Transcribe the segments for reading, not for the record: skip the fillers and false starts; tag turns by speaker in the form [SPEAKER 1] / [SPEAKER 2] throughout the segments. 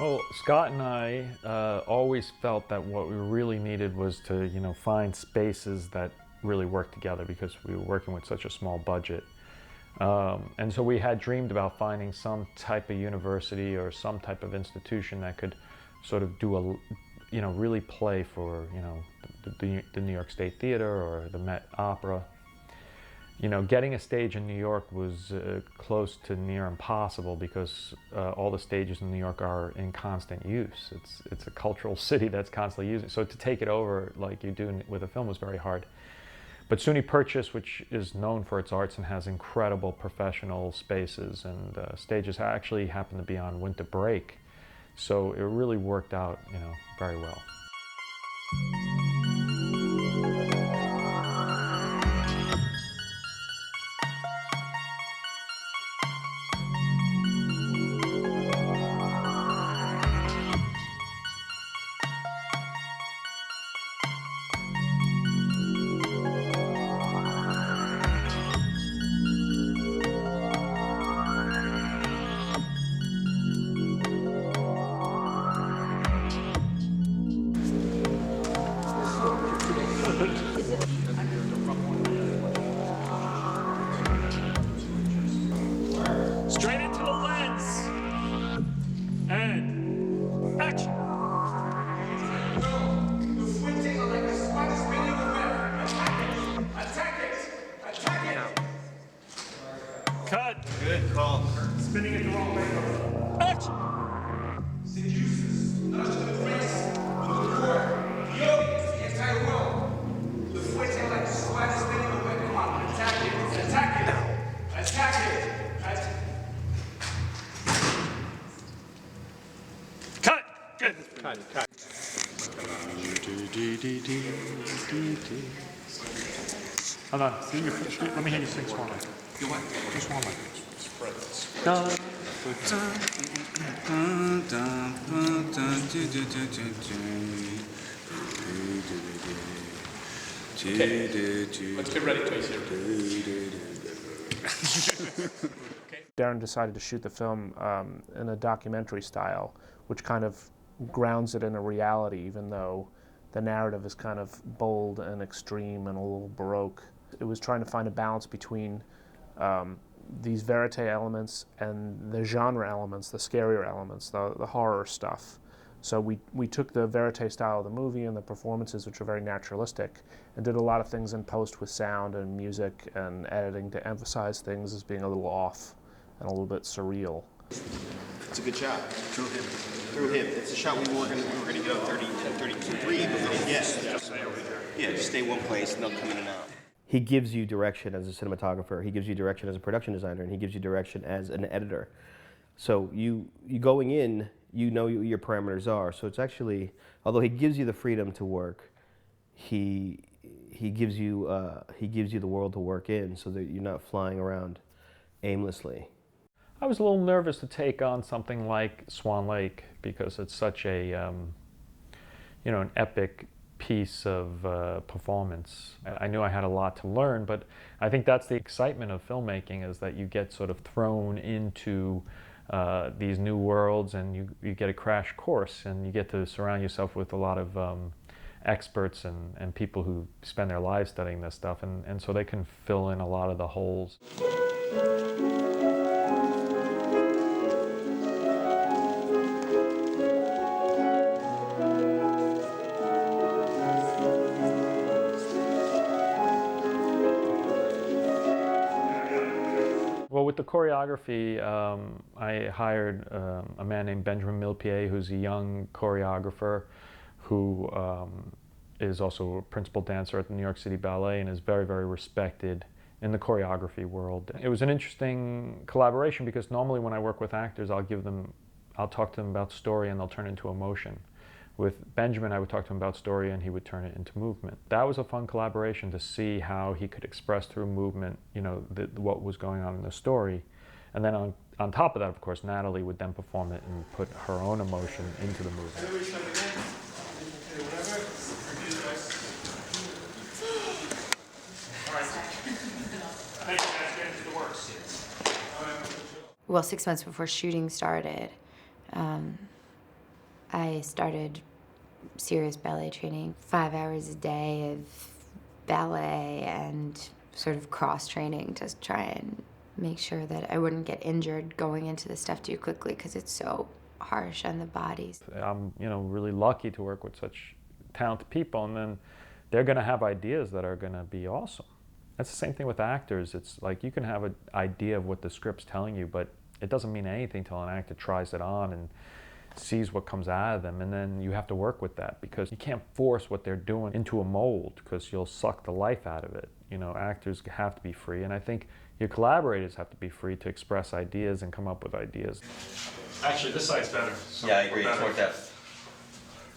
[SPEAKER 1] Well, Scott and I always felt that what we really needed was to, find spaces that really work together because we were working with such a small budget. And so we had dreamed about finding some type of university or some type of institution that could sort of do really play for, the New York State Theater or the Met Opera. Getting a stage in New York was close to near impossible because all the stages in New York are in constant use. It's a cultural city that's constantly using. So to take it over like you do with a film was very hard. But SUNY Purchase, which is known for its arts and has incredible professional spaces and stages, actually happened to be on winter break. So it really worked out, very well.
[SPEAKER 2] Straight into the lens. And action.
[SPEAKER 3] The squinting are like the swan spinning the web. Attack it! Attack it!
[SPEAKER 2] Cut.
[SPEAKER 3] Good call.
[SPEAKER 2] Spinning it the wrong way. Action.
[SPEAKER 3] Seduces, not to the prince, but the court, the audience, the entire world. The squinting like the swan spinning the web. Come on, attack it! Attack it! Attack it!
[SPEAKER 2] Cut. Good.
[SPEAKER 4] Cut.
[SPEAKER 1] Hold on, let me hear you sing Swan Lake.
[SPEAKER 3] You what?
[SPEAKER 1] Do Swan Lake.
[SPEAKER 2] Spread this. Okay. Let's get ready to
[SPEAKER 4] Darren decided to shoot the film in a documentary style, which kind of grounds it in a reality, even though the narrative is kind of bold and extreme and a little baroque. It was trying to find a balance between these verite elements and the genre elements, the scarier elements, the horror stuff. So we took the verite style of the movie and the performances, which are very naturalistic, and did a lot of things in post with sound and music and editing to emphasize things as being a little off and a little bit surreal.
[SPEAKER 5] It's a good shot. Through him. It's a shot we were going to go 32-3, but we just stay one place and they'll come in and out.
[SPEAKER 6] He gives you direction as a cinematographer, he gives you direction as a production designer, and he gives you direction as an editor. So you going in, you know what your parameters are. So it's actually, although he gives you the freedom to work, he gives you the world to work in, so that you're not flying around aimlessly.
[SPEAKER 1] I was a little nervous to take on something like Swan Lake because it's such a, an epic piece of performance. I knew I had a lot to learn, but I think that's the excitement of filmmaking, is that you get sort of thrown into these new worlds, and you get a crash course, and you get to surround yourself with a lot of experts and people who spend their lives studying this stuff, and so they can fill in a lot of the holes. Well, with the choreography, I hired a man named Benjamin Millepied, who's a young choreographer who is also a principal dancer at the New York City Ballet and is very, very respected in the choreography world. It was an interesting collaboration because normally when I work with actors, I'll talk to them about story and they'll turn into emotion. With Benjamin, I would talk to him about story and he would turn it into movement. That was a fun collaboration to see how he could express through movement, what was going on in the story. And then on top of that, of course, Natalie would then perform it and put her own emotion into the movement.
[SPEAKER 7] Well, 6 months before shooting started, I started serious ballet training, 5 hours a day of ballet and sort of cross training to try and make sure that I wouldn't get injured going into the stuff too quickly because it's so harsh on the bodies.
[SPEAKER 1] I'm, really lucky to work with such talented people, and then they're going to have ideas that are going to be awesome. That's the same thing with actors. It's like you can have an idea of what the script's telling you, but it doesn't mean anything till an actor tries it on and sees what comes out of them, and then you have to work with that because you can't force what they're doing into a mold because you'll suck the life out of it. Actors have to be free, and I think your collaborators have to be free to express ideas and come up with ideas.
[SPEAKER 2] Actually, this side's better. So
[SPEAKER 5] Yeah, I agree. It's
[SPEAKER 2] better.
[SPEAKER 5] worked out.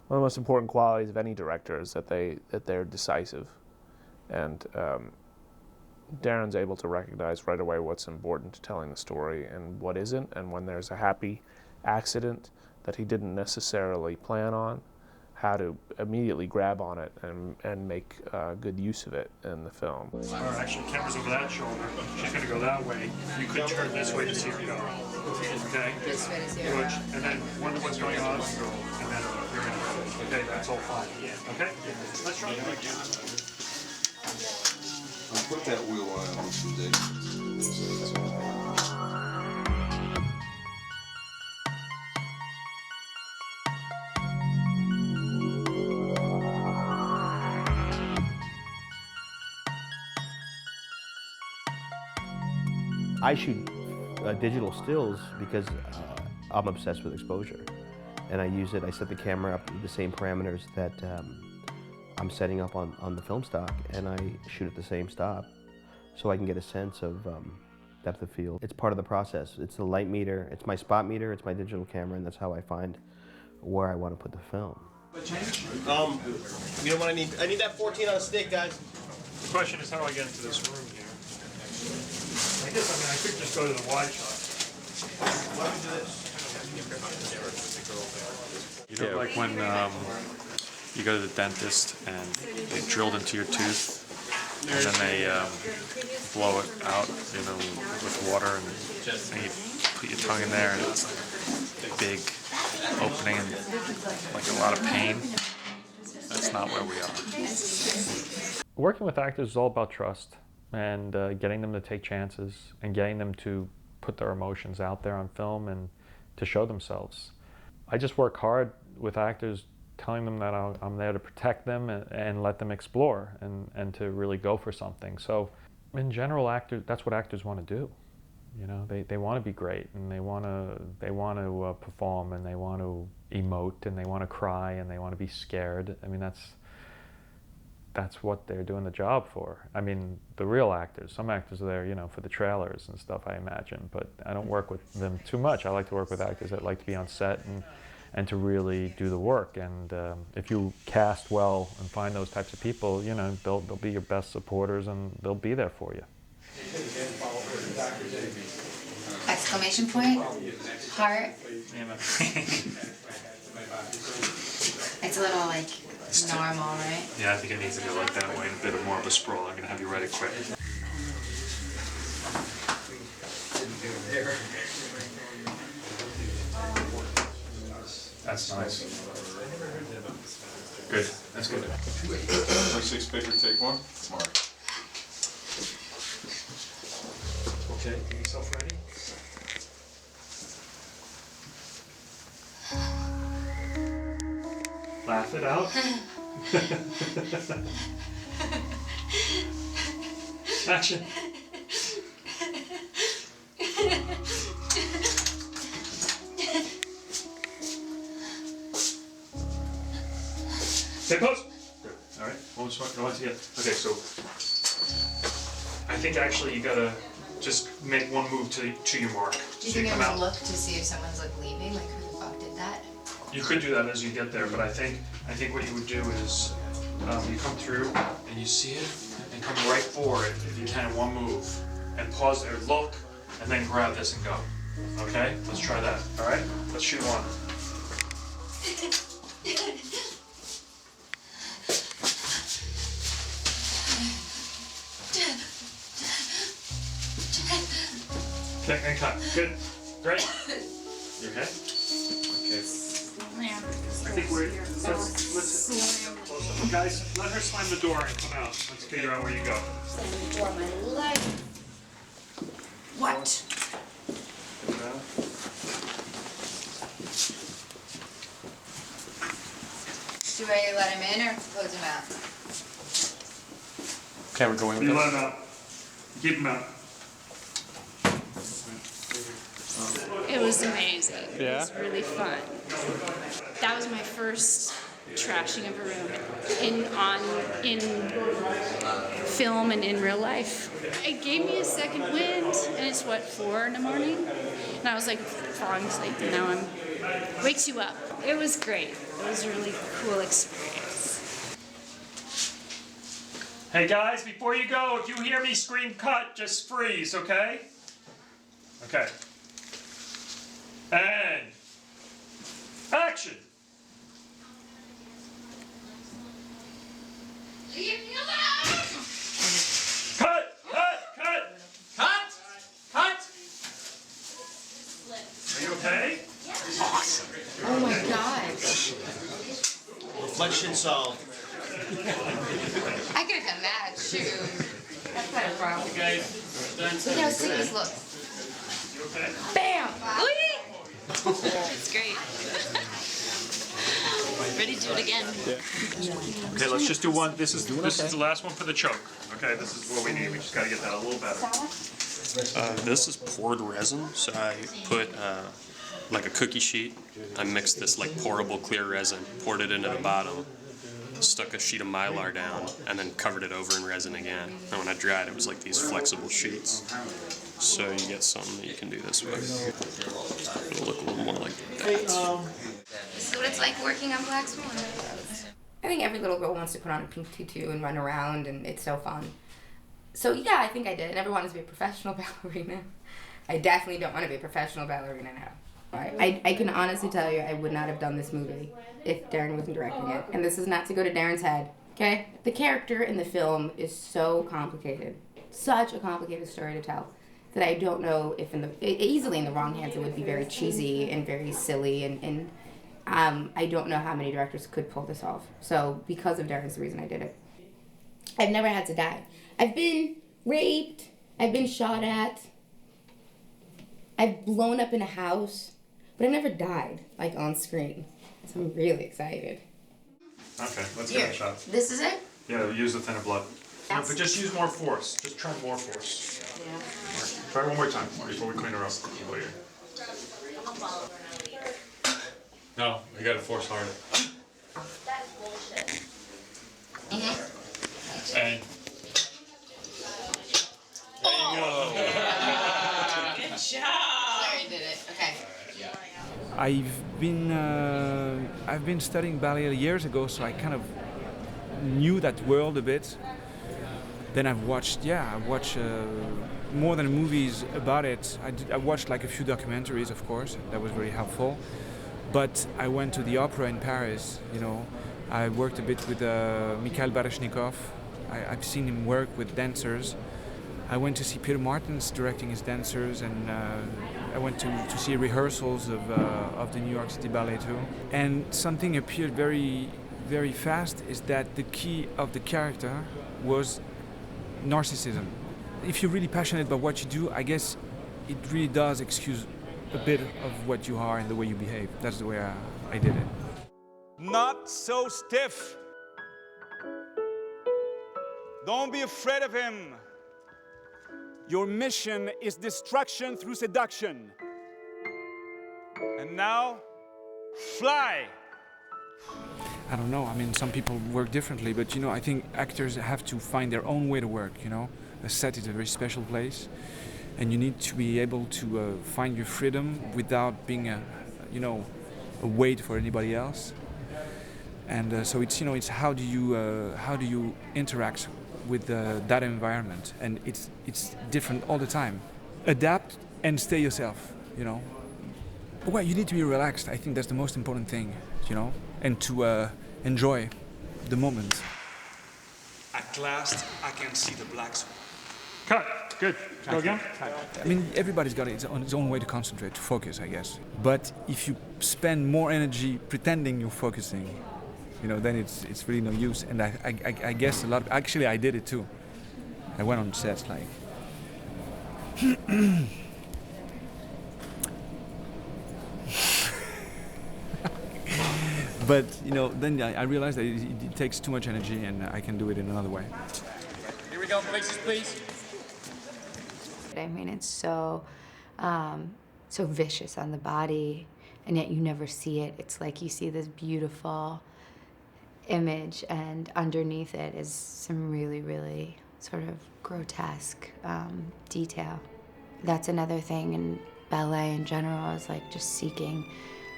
[SPEAKER 4] One of the most important qualities of any director is that they're decisive, and Darren's able to recognize right away what's important to telling the story and what isn't, and when there's a happy accident that he didn't necessarily plan on, how to immediately grab on it and make good use of it in the film.
[SPEAKER 2] Or actually, camera's over that shoulder. She's going to go that way. You could turn this way to see her go. Okay?
[SPEAKER 7] This way to see her
[SPEAKER 2] Good.
[SPEAKER 7] go.
[SPEAKER 2] And then wonder what's going on, and then you're going to go. Okay, that's all fine. Okay? Let's try it again.
[SPEAKER 8] Put that wheel on today.
[SPEAKER 6] I shoot digital stills because I'm obsessed with exposure, and I use it. I set the camera up with the same parameters that I'm setting up on the film stock, and I shoot at the same stop, so I can get a sense of depth of field. It's part of the process. It's the light meter. It's my spot meter. It's my digital camera, and that's how I find where I want to put the film.
[SPEAKER 5] You know what I need? I need that 14 on a stick, guys.
[SPEAKER 2] The question is, how do I get into this room here? I guess, I could just go to the wide shot.
[SPEAKER 5] Why don't we do this?
[SPEAKER 1] Like when you go to the dentist and they drilled into your tooth and then they blow it out, with water, and you put your tongue in there and it's a big opening and like a lot of pain. That's not where we are. Working with actors is all about trust and getting them to take chances and getting them to put their emotions out there on film and to show themselves. I just work hard with actors, telling them that I'm there to protect them and let them explore and to really go for something. So in general, actors, that's what actors want to do. They want to be great, and they want to perform, and they want to emote, and they want to cry, and they want to be scared. I mean, that's what they're doing the job for. I mean, the real actors. Some actors are there, for the trailers and stuff, I imagine, but I don't work with them too much. I like to work with actors that like to be on set and to really do the work. And if you cast well and find those types of people, they'll be your best supporters, and they'll be there for you.
[SPEAKER 7] Exclamation point, heart. It's a little like normal, right?
[SPEAKER 2] Yeah, I think it needs to go like that way, and a bit more of a sprawl. I'm going to have you write it quick. That's nice. Good. That's good.
[SPEAKER 8] 26 paper, take one. Mark.
[SPEAKER 2] Okay, get yourself ready. Laugh it out. Action. Stay pose. Good. All right. Once again. Okay, so I think actually you gotta just make one move to your mark.
[SPEAKER 7] Do you
[SPEAKER 2] So
[SPEAKER 7] think
[SPEAKER 2] come
[SPEAKER 7] I
[SPEAKER 2] out.
[SPEAKER 7] would look to see if someone's like leaving? Like who the fuck did that?
[SPEAKER 2] You could do that as you get there, but I think what you would do is you come through and you see it and come right for it if you can, one move, and pause there, look, and then grab this and go. Okay? Let's try that. All right? Let's shoot one. Okay, and cut. Good. Great. You okay? Okay.
[SPEAKER 7] Yeah.
[SPEAKER 2] think let's guys, let her slam the door and come out. Let's figure out where you go.
[SPEAKER 7] Slam the door, my life. What? Do I let him in or close him out?
[SPEAKER 1] Okay, we're going with
[SPEAKER 2] You
[SPEAKER 1] this.
[SPEAKER 2] let him out. Keep him out.
[SPEAKER 9] It was amazing.
[SPEAKER 1] Yeah?
[SPEAKER 9] It was really fun. That was my first trashing of a room in film and in real life. It gave me a second wind, and it's what, 4 in the morning? And I was like falling asleep, and now wakes you up. It was great. It was a really cool experience.
[SPEAKER 2] Hey guys, before you go, if you hear me scream cut, just freeze, okay? Okay. And action!
[SPEAKER 3] Leave me alone!
[SPEAKER 2] Cut! Cut! Cut!
[SPEAKER 3] Cut! Cut!
[SPEAKER 2] Are you okay?
[SPEAKER 7] Oh my god.
[SPEAKER 5] Reflection solved.
[SPEAKER 7] I could have done that, shoot. That's kind of wrong. Look how sick this looks.
[SPEAKER 2] You okay?
[SPEAKER 7] Bam!
[SPEAKER 9] It's great. Ready to do it again.
[SPEAKER 2] Okay, let's just do one. This is the last one for the choke. Okay, this is what we need. We just gotta get that a little better.
[SPEAKER 10] This is poured resin, so I put like a cookie sheet. I mixed this like pourable clear resin, poured it into the bottom, stuck a sheet of Mylar down, and then covered it over in resin again. And when I dried, it was like these flexible sheets. So you get something that you can do this with. It'll look a little more like that.
[SPEAKER 7] This is what it's like working on Black Swan. I think every little girl wants to put on a pink tutu and run around, and it's so fun. So yeah, I think I did. I never wanted to be a professional ballerina. I definitely don't want to be a professional ballerina now. I can honestly tell you I would not have done this movie if Darren wasn't directing it. And this is not to go to Darren's head, okay? The character in the film is so complicated. Such a complicated story to tell that I don't know if easily in the wrong hands it would be very cheesy and very silly and I don't know how many directors could pull this off. So because of Darren's the reason I did it. I've never had to die. I've been raped. I've been shot at. I've blown up in a house. But I've never died, like on screen. So I'm really excited.
[SPEAKER 2] Okay, let's give it a shot.
[SPEAKER 7] This is it?
[SPEAKER 2] Yeah, use the thinner blood. No,
[SPEAKER 7] Yes.
[SPEAKER 2] but just use more force. Just try more force.
[SPEAKER 7] Yeah.
[SPEAKER 2] Try one more time before we clean her up. Oh, yeah. No, you gotta force harder. And
[SPEAKER 3] Good job!
[SPEAKER 7] Larry did it. Okay.
[SPEAKER 11] I've been studying ballet years ago, so I kind of knew that world a bit. Then I've watched more than movies about it. I watched like a few documentaries, of course. That was very helpful. But I went to the opera in Paris. You know, I worked a bit with Mikhail Baryshnikov. I've seen him work with dancers. I went to see Peter Martins directing his dancers, and I went to see rehearsals of the New York City Ballet too. And something appeared very, very fast is that the key of the character was narcissism. If you're really passionate about what you do, I guess it really does excuse a bit of what you are and the way you behave. That's the way I did it.
[SPEAKER 12] Not so stiff. Don't be afraid of him. Your mission is destruction through seduction. And now, fly!
[SPEAKER 11] I don't know, I mean, some people work differently, but I think actors have to find their own way to work, A set is a very special place, and you need to be able to find your freedom without being a weight for anybody else. And so it's how do you interact with that environment, and it's different all the time. Adapt and stay yourself, Well, you need to be relaxed. I think that's the most important thing, and to enjoy the moment.
[SPEAKER 12] At last, I can see the Black Swan.
[SPEAKER 2] Cut. Good. Go again.
[SPEAKER 11] I mean, everybody's got his own way to concentrate, to focus, I guess. But if you spend more energy pretending you're focusing, you know, then it's really no use. And I guess actually I did it too. I went on sets like, but you know, then I realized that it takes too much energy, and I can do it in another way.
[SPEAKER 3] Here we go, places, please.
[SPEAKER 7] I mean, it's so vicious on the body, and yet you never see it. It's like you see this beautiful image, and underneath it is some really, really sort of grotesque detail. That's another thing in ballet in general, is like just seeking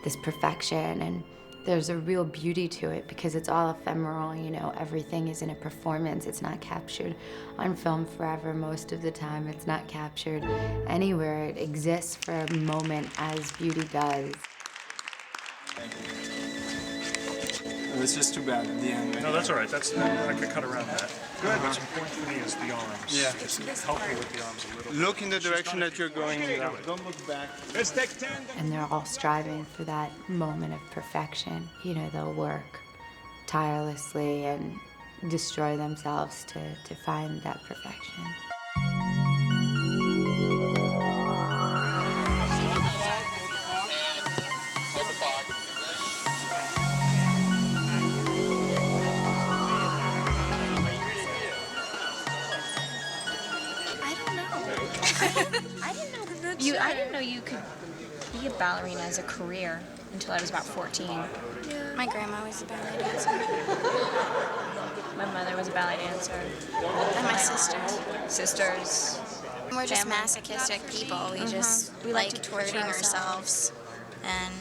[SPEAKER 7] this perfection, and there's a real beauty to it because it's all ephemeral, you know, everything is in a performance. It's not captured on film forever most of the time. It's not captured anywhere. It exists for a moment as beauty does.
[SPEAKER 3] It's just too bad at the end.
[SPEAKER 2] No, that's all right. I could cut around that. Good. What's important for me is the arms.
[SPEAKER 3] Yeah.
[SPEAKER 2] Just help me with the arms a little.
[SPEAKER 5] Look in the direction that you're going. Don't look back.
[SPEAKER 3] Let's take 10.
[SPEAKER 7] And they're all striving for that moment of perfection. You know, they'll work tirelessly and destroy themselves to find that perfection.
[SPEAKER 13] I didn't know you could be a ballerina as a career until I was about 14.
[SPEAKER 14] Yeah. My grandma was a ballet dancer.
[SPEAKER 13] My mother was a ballet dancer.
[SPEAKER 14] And my sisters.
[SPEAKER 13] Sisters.
[SPEAKER 14] We're just masochistic people. We like to torture ourselves and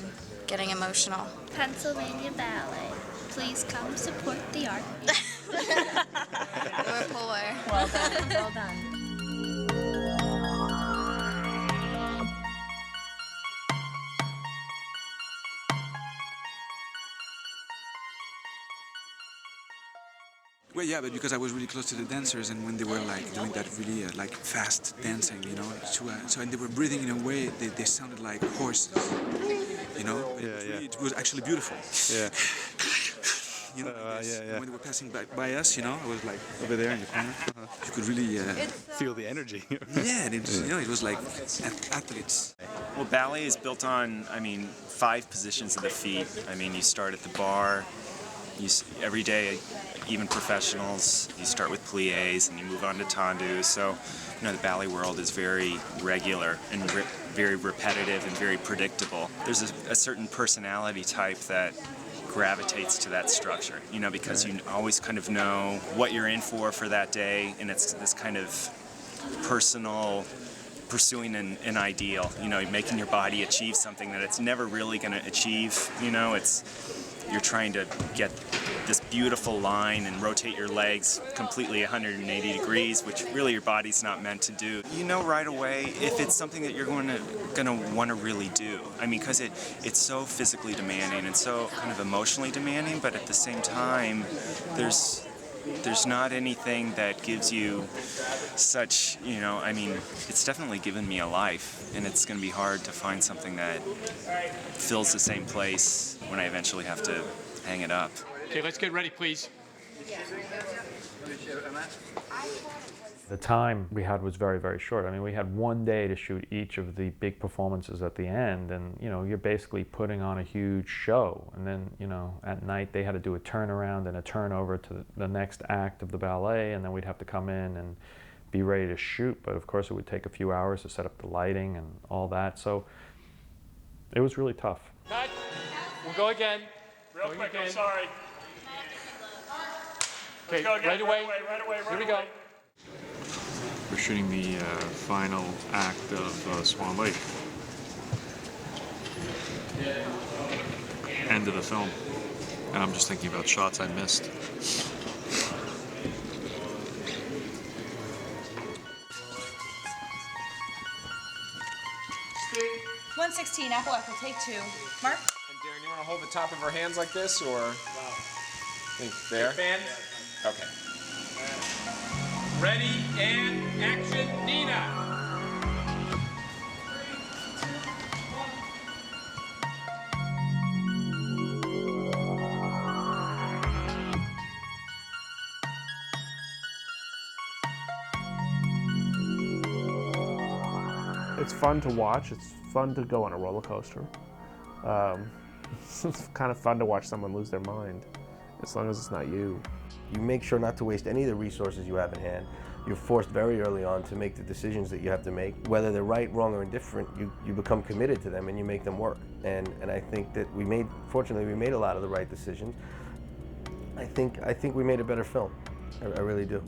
[SPEAKER 14] getting emotional.
[SPEAKER 15] Pennsylvania Ballet. Please come support the art.
[SPEAKER 14] We're poor.
[SPEAKER 13] Well done. Well done.
[SPEAKER 11] Well, yeah, but because I was really close to the dancers, and when they were like doing that really like fast dancing, you know, so and they were breathing in a way they sounded like horses, you know. It was actually beautiful.
[SPEAKER 16] Yeah.
[SPEAKER 11] You know, when they were passing by us, you know, I was like over there in the corner. You could really
[SPEAKER 16] feel the energy.
[SPEAKER 11] Yeah, and you know, it was like athletes.
[SPEAKER 17] Well, ballet is built on, 5 positions of the feet. You start at the bar. Every day, even professionals, you start with pliés and you move on to tendus. So, the ballet world is very regular and very repetitive and very predictable. There's a certain personality type that gravitates to that structure, because you always kind of know what you're in for that day, and it's this kind of personal pursuing an ideal, making your body achieve something that it's never really going to achieve, you're trying to get this beautiful line and rotate your legs completely 180 degrees, which really your body's not meant to do. You know right away if it's something that you're going to want to really do. Because it's so physically demanding and so kind of emotionally demanding, but at the same time, there's not anything that gives you such, it's definitely given me a life, and it's going to be hard to find something that fills the same place when I eventually have to hang it up.
[SPEAKER 3] Okay, let's get ready, please.
[SPEAKER 1] The time we had was very, very short. We had one day to shoot each of the big performances at the end, and you're basically putting on a huge show. And then, at night they had to do a turnaround and a turnover to the next act of the ballet, and then we'd have to come in and be ready to shoot. But of course it would take a few hours to set up the lighting and all that. So it was really tough.
[SPEAKER 3] Cut. We'll go again.
[SPEAKER 2] Real quick, I'm sorry.
[SPEAKER 3] Okay, right away. Here we go.
[SPEAKER 2] We're shooting the final act of Swan Lake. End of the film. And I'm just thinking about shots I missed.
[SPEAKER 13] $116, Apple, take 2. Mark?
[SPEAKER 3] And Darren, you want to hold the top of her hands like this, or? Think there? Fan? Okay. Ready and action, Nina.
[SPEAKER 4] It's fun to watch. It's fun to go on a roller coaster. It's kind of fun to watch someone lose their mind, as long as it's not you.
[SPEAKER 6] You make sure not to waste any of the resources you have in hand. You're forced very early on to make the decisions that you have to make. Whether they're right, wrong, or indifferent, you become committed to them and you make them work. And I think that fortunately, we made a lot of the right decisions. I think we made a better film. I really do.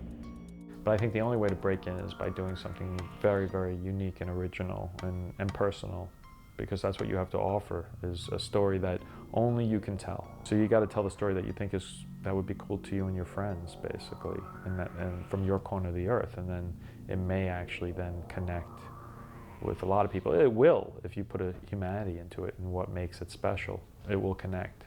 [SPEAKER 1] But I think the only way to break in is by doing something very, very unique and original and personal, because that's what you have to offer, is a story that only you can tell. So you got to tell the story that you think that would be cool to you and your friends, basically, and from your corner of the earth, and then it may actually then connect with a lot of people. It will, if you put a humanity into it and what makes it special. It will connect.